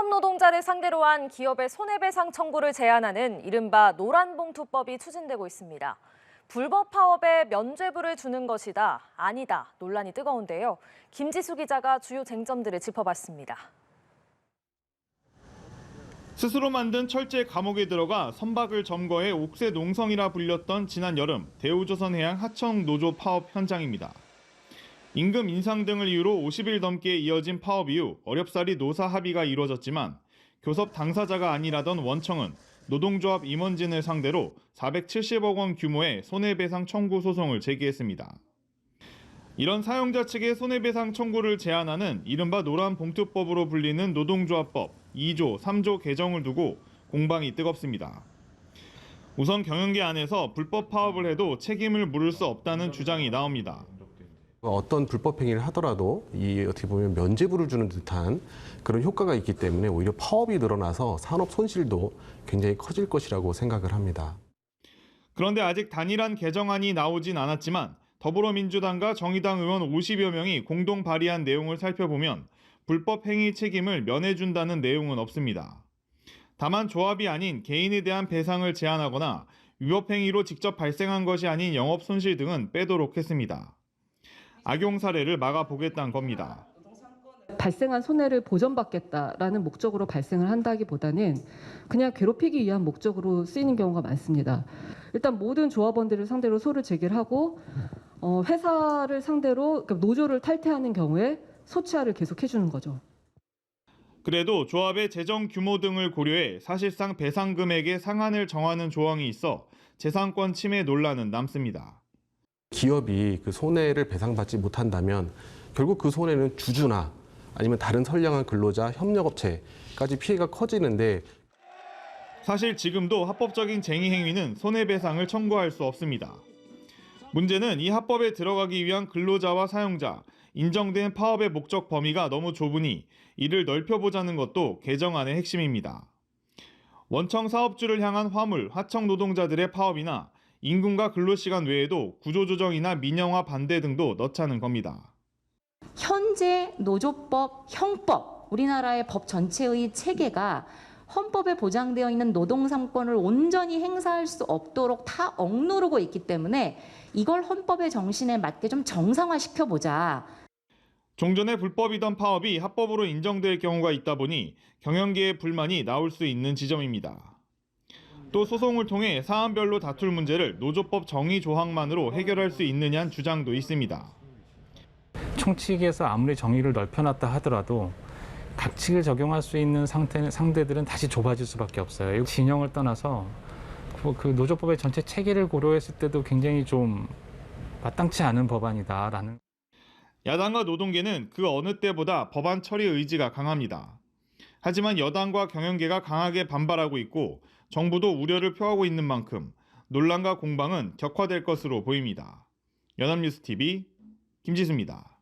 상업 노동자를 상대로 한 기업의 손해배상 청구를 제한하는 이른바 노란봉투법이 추진되고 있습니다. 불법 파업에 면죄부를 주는 것이다, 아니다 논란이 뜨거운데요. 김지수 기자가 주요 쟁점들을 짚어봤습니다. 스스로 만든 철제 감옥에 들어가 선박을 점거해 옥새 농성이라 불렸던 지난 여름 대우조선해양 하청 노조 파업 현장입니다. 임금 인상 등을 이유로 50일 넘게 이어진 파업 이후 어렵사리 노사 합의가 이루어졌지만 교섭 당사자가 아니라던 원청은 노동조합 임원진을 상대로 470억 원 규모의 손해배상 청구 소송을 제기했습니다. 이런 사용자 측의 손해배상 청구를 제한하는 이른바 노란봉투법으로 불리는 노동조합법 2조, 3조 개정을 두고 공방이 뜨겁습니다. 우선 경영계 안에서 불법 파업을 해도 책임을 물을 수 없다는 주장이 나옵니다. 어떤 불법 행위를 하더라도 어떻게 보면 면죄부를 주는 듯한 그런 효과가 있기 때문에 오히려 파업이 늘어나서 산업 손실도 굉장히 커질 것이라고 생각을 합니다. 그런데 아직 단일한 개정안이 나오진 않았지만 더불어민주당과 정의당 의원 50여 명이 공동 발의한 내용을 살펴보면 불법 행위 책임을 면해준다는 내용은 없습니다. 다만 조합이 아닌 개인에 대한 배상을 제한하거나 위법 행위로 직접 발생한 것이 아닌 영업 손실 등은 빼도록 했습니다. 악용 사례를 막아보겠다는 겁니다. 발생한 손해를 보전받겠다라는 목적으로 발생을 한다기보다는 그냥 괴롭히기 위한 목적으로 쓰이는 경우가 많습니다. 일단 모든 조합원들을 상대로 소를 제기하고 회사를 상대로 노조를 탈퇴하는 경우에 소치하를 계속해 주는 거죠. 그래도 조합의 재정 규모 등을 고려해 사실상 배상 금액의 상한을 정하는 조항이 있어 재산권 침해 논란은 남습니다. 기업이 그 손해를 배상받지 못한다면 결국 그 손해는 주주나 아니면 다른 선량한 근로자, 협력업체까지 피해가 커지는데 사실 지금도 합법적인 쟁의 행위는 손해배상을 청구할 수 없습니다. 문제는 이 합법에 들어가기 위한 근로자와 사용자, 인정된 파업의 목적 범위가 너무 좁으니 이를 넓혀보자는 것도 개정안의 핵심입니다. 원청 사업주를 향한 화물, 하청 노동자들의 파업이나 임금과 근로시간 외에도 구조조정이나 민영화 반대 등도 넣자는 겁니다. 현재 노조법, 형법, 우리나라의 법 전체의 체계가 헌법에 보장되어 있는 노동 3권을 온전히 행사할 수 없도록 다 억누르고 있기 때문에 이걸 헌법의 정신에 맞게 좀 정상화시켜보자. 종전에 불법이던 파업이 합법으로 인정될 경우가 있다 보니 경영계의 불만이 나올 수 있는 지점입니다. 또 소송을 통해 사안별로 다툴 문제를 노조법 정의 조항만으로 해결할 수 있느냐는 주장도 있습니다. 총칙에서 아무리 정의를 넓혀놨다 하더라도 각칙을 적용할 수 있는 상대들은 다시 좁아질 수밖에 없어요. 진영을 떠나서 그 노조법의 전체 체계를 고려했을 때도 굉장히 좀 마땅치 않은 법안이다라는. 야당과 노동계는 그 어느 때보다 법안 처리 의지가 강합니다. 하지만 여당과 경영계가 강하게 반발하고 있고 정부도 우려를 표하고 있는 만큼 논란과 공방은 격화될 것으로 보입니다. 연합뉴스TV 김지수입니다.